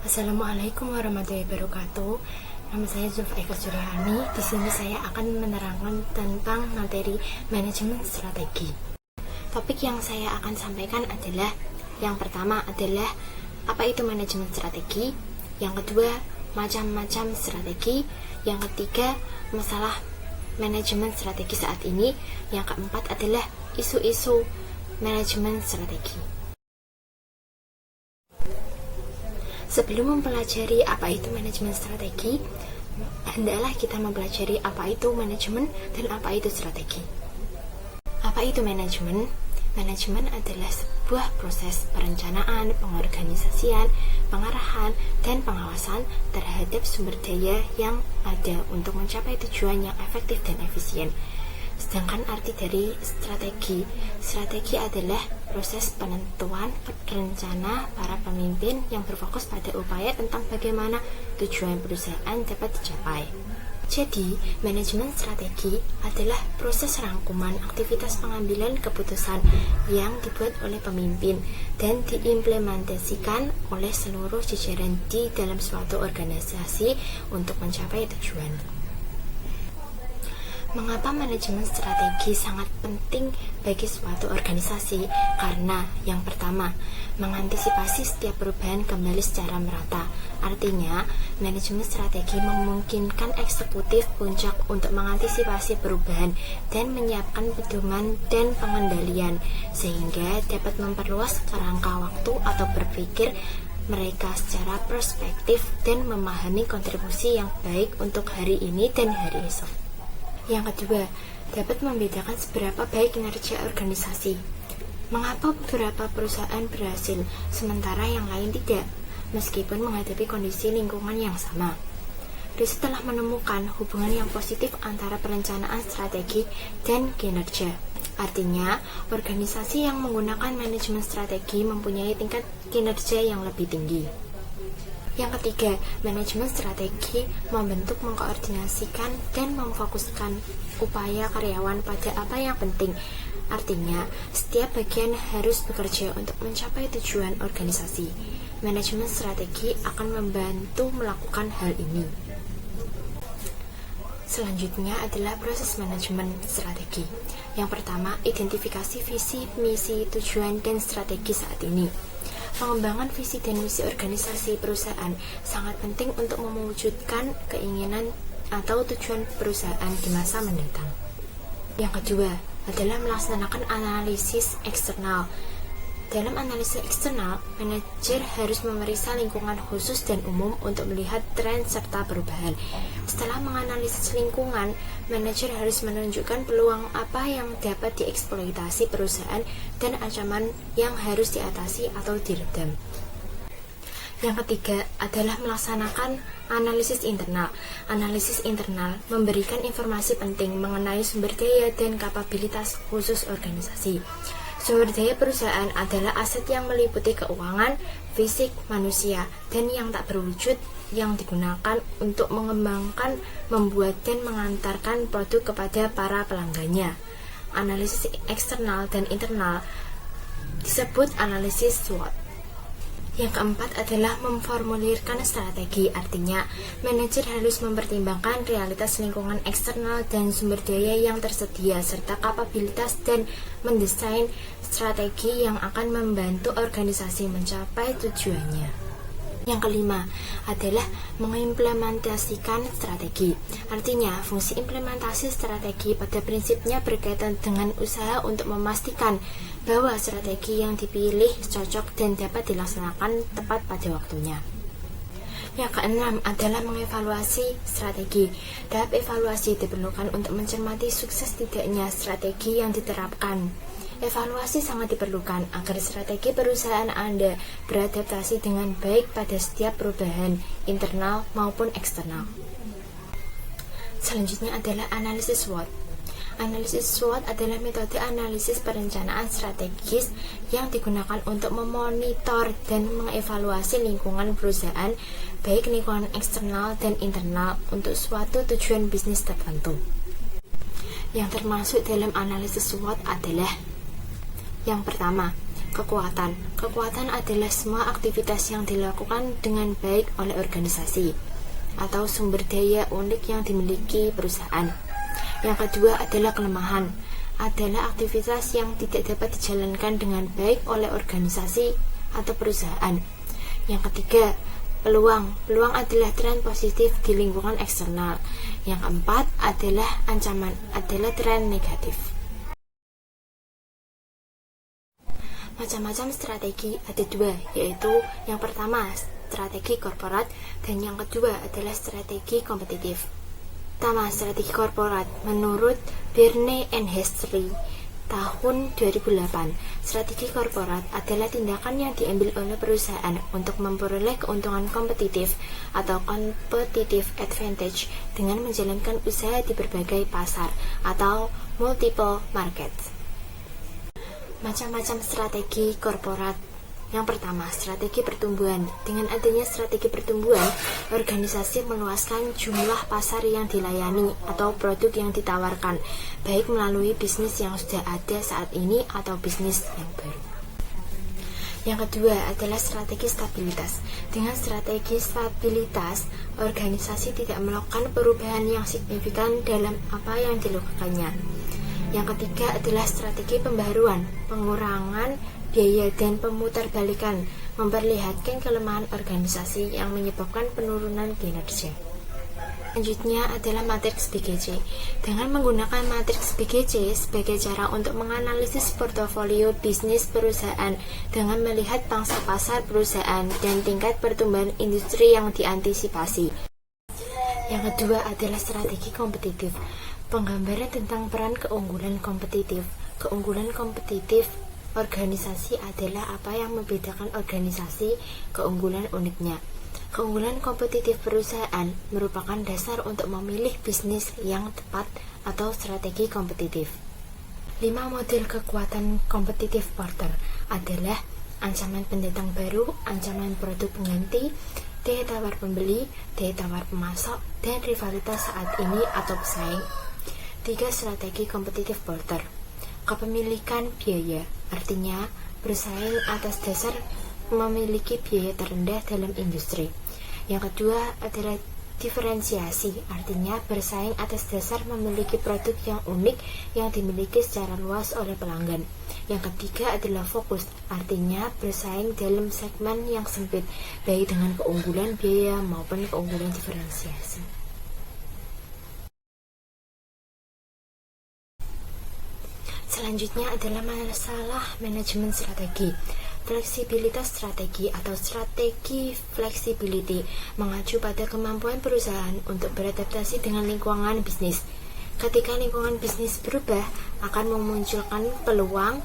Assalamualaikum warahmatullahi wabarakatuh. Nama saya Zulfa Eka Suryani. Di sini saya akan menerangkan tentang materi manajemen strategi. Topik yang saya akan sampaikan adalah yang pertama adalah apa itu manajemen strategi, yang kedua macam-macam strategi, yang ketiga masalah manajemen strategi saat ini, yang keempat adalah isu-isu manajemen strategi. Sebelum mempelajari apa itu manajemen strategi, hendaklah kita mempelajari apa itu manajemen dan apa itu strategi. Apa itu manajemen? Manajemen adalah sebuah proses perencanaan, pengorganisasian, pengarahan, dan pengawasan terhadap sumber daya yang ada untuk mencapai tujuan yang efektif dan efisien. Sedangkan arti dari strategi adalah proses penentuan rencana para pemimpin yang berfokus pada upaya tentang bagaimana tujuan perusahaan dapat dicapai. Jadi, manajemen strategi adalah proses rangkuman aktivitas pengambilan keputusan yang dibuat oleh pemimpin dan diimplementasikan oleh seluruh jajaran di dalam suatu organisasi untuk mencapai tujuan. Mengapa manajemen strategi sangat penting bagi suatu organisasi? Karena yang pertama, mengantisipasi setiap perubahan kembali secara merata. Artinya, manajemen strategi memungkinkan eksekutif puncak untuk mengantisipasi perubahan dan menyiapkan pedoman dan pengendalian, sehingga dapat memperluas kerangka waktu atau berpikir mereka secara perspektif dan memahami kontribusi yang baik untuk hari ini dan hari esok. Yang kedua, dapat membedakan seberapa baik kinerja organisasi. Mengapa beberapa perusahaan berhasil, sementara yang lain tidak, meskipun menghadapi kondisi lingkungan yang sama? Riset telah menemukan hubungan yang positif antara perencanaan strategi dan kinerja. Artinya, organisasi yang menggunakan manajemen strategi mempunyai tingkat kinerja yang lebih tinggi. Yang ketiga, manajemen strategi membentuk, mengkoordinasikan, dan memfokuskan upaya karyawan pada apa yang penting. Artinya, setiap bagian harus bekerja untuk mencapai tujuan organisasi. Manajemen strategi akan membantu melakukan hal ini. Selanjutnya adalah proses manajemen strategi. Yang pertama, identifikasi visi, misi, tujuan, dan strategi saat ini. Pengembangan visi dan misi organisasi perusahaan sangat penting untuk mewujudkan keinginan atau tujuan perusahaan di masa mendatang. Yang kedua adalah melaksanakan analisis eksternal. Dalam analisis eksternal, manajer harus memeriksa lingkungan khusus dan umum untuk melihat tren serta perubahan. Setelah menganalisis lingkungan, manajer harus menunjukkan peluang apa yang dapat dieksploitasi perusahaan dan ancaman yang harus diatasi atau diredam. Yang ketiga adalah melaksanakan analisis internal. Analisis internal memberikan informasi penting mengenai sumber daya dan kapabilitas khusus organisasi. Sumber daya perusahaan adalah aset yang meliputi keuangan, fisik, manusia, dan yang tak berwujud yang digunakan untuk mengembangkan, membuat, dan mengantarkan produk kepada para pelanggannya. Analisis eksternal dan internal disebut analisis SWOT. Yang keempat adalah memformulirkan strategi, artinya manajer harus mempertimbangkan realitas lingkungan eksternal dan sumber daya yang tersedia serta kapabilitas dan mendesain strategi yang akan membantu organisasi mencapai tujuannya. Yang kelima adalah mengimplementasikan strategi. Artinya, fungsi implementasi strategi pada prinsipnya berkaitan dengan usaha untuk memastikan bahwa strategi yang dipilih cocok dan dapat dilaksanakan tepat pada waktunya. Yang keenam adalah mengevaluasi strategi. Tahap evaluasi diperlukan untuk mencermati sukses tidaknya strategi yang diterapkan. Evaluasi sangat diperlukan agar strategi perusahaan Anda beradaptasi dengan baik pada setiap perubahan internal maupun eksternal. Selanjutnya adalah analisis SWOT. Analisis SWOT adalah metode analisis perencanaan strategis yang digunakan untuk memonitor dan mengevaluasi lingkungan perusahaan, baik lingkungan eksternal dan internal, untuk suatu tujuan bisnis tertentu. Yang termasuk dalam analisis SWOT adalah yang pertama, Kekuatan. Kekuatan adalah semua aktivitas yang dilakukan dengan baik oleh organisasi atau sumber daya unik yang dimiliki perusahaan. Yang kedua adalah kelemahan. Adalah aktivitas yang tidak dapat dijalankan dengan baik oleh organisasi atau perusahaan. Yang ketiga, peluang. Peluang adalah tren positif di lingkungan eksternal. Yang keempat adalah ancaman, adalah tren negatif. Macam-macam strategi ada dua, yaitu yang pertama strategi korporat dan yang kedua adalah strategi kompetitif. Pertama, strategi korporat. Menurut Birney and Hestley tahun 2008, strategi korporat adalah tindakan yang diambil oleh perusahaan untuk memperoleh keuntungan kompetitif atau competitive advantage dengan menjalankan usaha di berbagai pasar atau multiple markets. Macam-macam strategi korporat. Yang pertama, strategi pertumbuhan. Dengan adanya strategi pertumbuhan, organisasi meluaskan jumlah pasar yang dilayani atau produk yang ditawarkan, baik melalui bisnis yang sudah ada saat ini atau bisnis yang baru. Yang kedua adalah strategi stabilitas. Dengan strategi stabilitas, organisasi tidak melakukan perubahan yang signifikan dalam apa yang dilakukannya. Yang ketiga adalah strategi pembaruan, pengurangan biaya dan pemutarbalikan, memperlihatkan kelemahan organisasi yang menyebabkan penurunan kinerja. Selanjutnya adalah matriks BGC. Dengan menggunakan matriks BGC sebagai cara untuk menganalisis portofolio bisnis perusahaan dengan melihat pangsa pasar perusahaan dan tingkat pertumbuhan industri yang diantisipasi. Yang kedua adalah strategi kompetitif. Penggambaran tentang peran keunggulan kompetitif. Keunggulan kompetitif organisasi adalah apa yang membedakan organisasi, keunggulan uniknya. Keunggulan kompetitif perusahaan merupakan dasar untuk memilih bisnis yang tepat atau strategi kompetitif. 5 model kekuatan kompetitif Porter adalah ancaman pendatang baru, ancaman produk pengganti, daya tawar pembeli, daya tawar pemasok, dan rivalitas saat ini atau pesaing. 3 strategi kompetitif Porter. Kepemilikan biaya, artinya bersaing atas dasar memiliki biaya terendah dalam industri. Yang kedua adalah diferensiasi, artinya bersaing atas dasar memiliki produk yang unik yang dimiliki secara luas oleh pelanggan. Yang ketiga adalah fokus, artinya bersaing dalam segmen yang sempit, baik dengan keunggulan biaya maupun keunggulan diferensiasi. Selanjutnya adalah masalah manajemen strategi. Fleksibilitas strategi atau strategi flexibility mengacu pada kemampuan perusahaan untuk beradaptasi dengan lingkungan bisnis. Ketika lingkungan bisnis berubah, akan memunculkan peluang,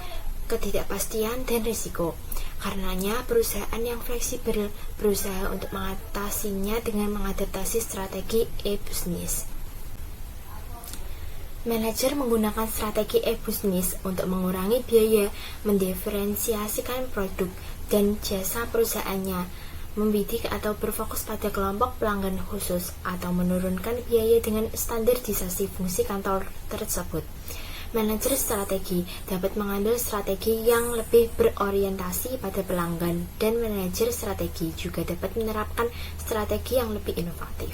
ketidakpastian, dan risiko. Karenanya, perusahaan yang fleksibel berusaha untuk mengatasinya dengan mengadaptasi strategi e-bisnis. Manajer menggunakan strategi e-bisnis untuk mengurangi biaya, mendiferensiasikan produk dan jasa perusahaannya, membidik atau berfokus pada kelompok pelanggan khusus, atau menurunkan biaya dengan standarisasi fungsi kantor tersebut. Manajer strategi dapat mengambil strategi yang lebih berorientasi pada pelanggan, dan manajer strategi juga dapat menerapkan strategi yang lebih inovatif.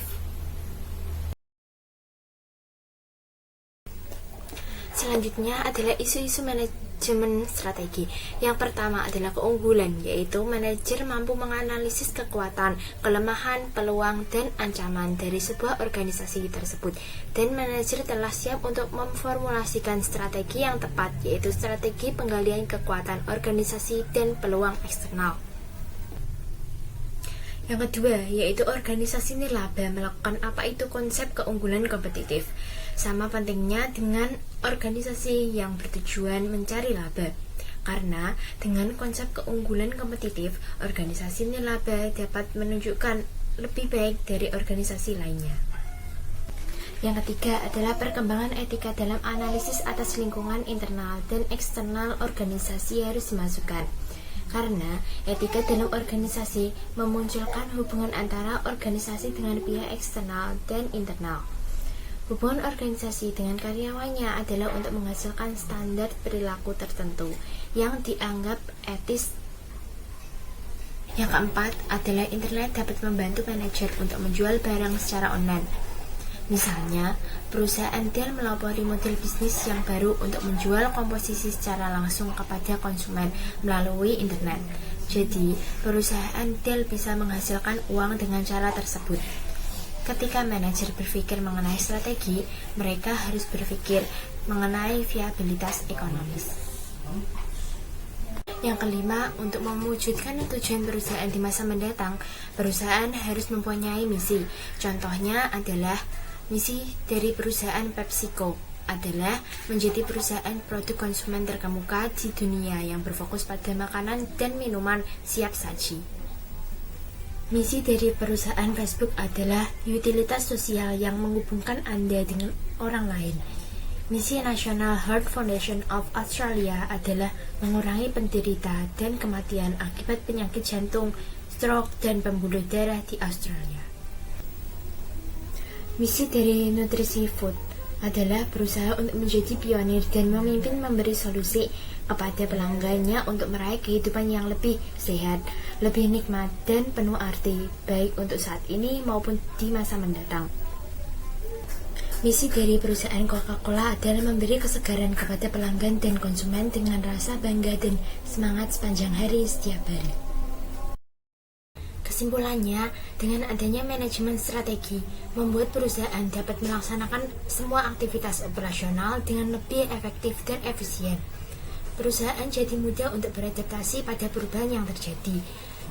Selanjutnya adalah isu-isu manajemen strategi. Yang pertama adalah keunggulan, yaitu manajer mampu menganalisis kekuatan, kelemahan, peluang, dan ancaman dari sebuah organisasi tersebut. Dan manajer telah siap untuk memformulasikan strategi yang tepat, yaitu strategi penggalian kekuatan organisasi dan peluang eksternal. Yang kedua, yaitu organisasi nirlaba melakukan apa itu konsep keunggulan kompetitif. Sama pentingnya dengan organisasi yang bertujuan mencari laba. Karena dengan konsep keunggulan kompetitif, organisasi nirlaba dapat menunjukkan lebih baik dari organisasi lainnya. Yang ketiga adalah perkembangan etika dalam analisis atas lingkungan internal dan eksternal organisasi harus dimasukkan. Karena etika dalam organisasi memunculkan hubungan antara organisasi dengan pihak eksternal dan internal. Hubungan organisasi dengan karyawannya adalah untuk menghasilkan standar perilaku tertentu. yang dianggap etis. Yang keempat adalah internet dapat membantu manajer untuk menjual barang secara online. Misalnya, perusahaan Dell melopori model bisnis yang baru untuk menjual komposisi secara langsung kepada konsumen melalui internet. Jadi, perusahaan Dell bisa menghasilkan uang dengan cara tersebut. Ketika manajer berpikir mengenai strategi, mereka harus berpikir mengenai viabilitas ekonomis. Yang kelima, untuk mewujudkan tujuan perusahaan di masa mendatang, perusahaan harus mempunyai misi. Contohnya adalah misi dari perusahaan PepsiCo adalah menjadi perusahaan produk konsumen terkemuka di dunia yang berfokus pada makanan dan minuman siap saji. Misi dari perusahaan Facebook adalah utilitas sosial yang menghubungkan Anda dengan orang lain. Misi National Heart Foundation of Australia adalah mengurangi penderita dan kematian akibat penyakit jantung, stroke, dan pembuluh darah di Australia. Misi dari Nutrisi Food adalah berusaha untuk menjadi pionir dan memimpin memberi solusi kepada pelanggannya untuk meraih kehidupan yang lebih sehat, lebih nikmat, dan penuh arti, baik untuk saat ini maupun di masa mendatang. Misi dari perusahaan Coca-Cola adalah memberi kesegaran kepada pelanggan dan konsumen dengan rasa bangga dan semangat sepanjang hari setiap hari. Kesimpulannya, dengan adanya manajemen strategi, membuat perusahaan dapat melaksanakan semua aktivitas operasional dengan lebih efektif dan efisien. Perusahaan jadi mudah untuk beradaptasi pada perubahan yang terjadi.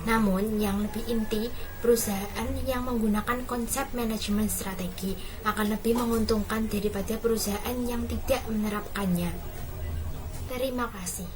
Namun, yang lebih inti, perusahaan yang menggunakan konsep manajemen strategi akan lebih menguntungkan daripada perusahaan yang tidak menerapkannya. Terima kasih.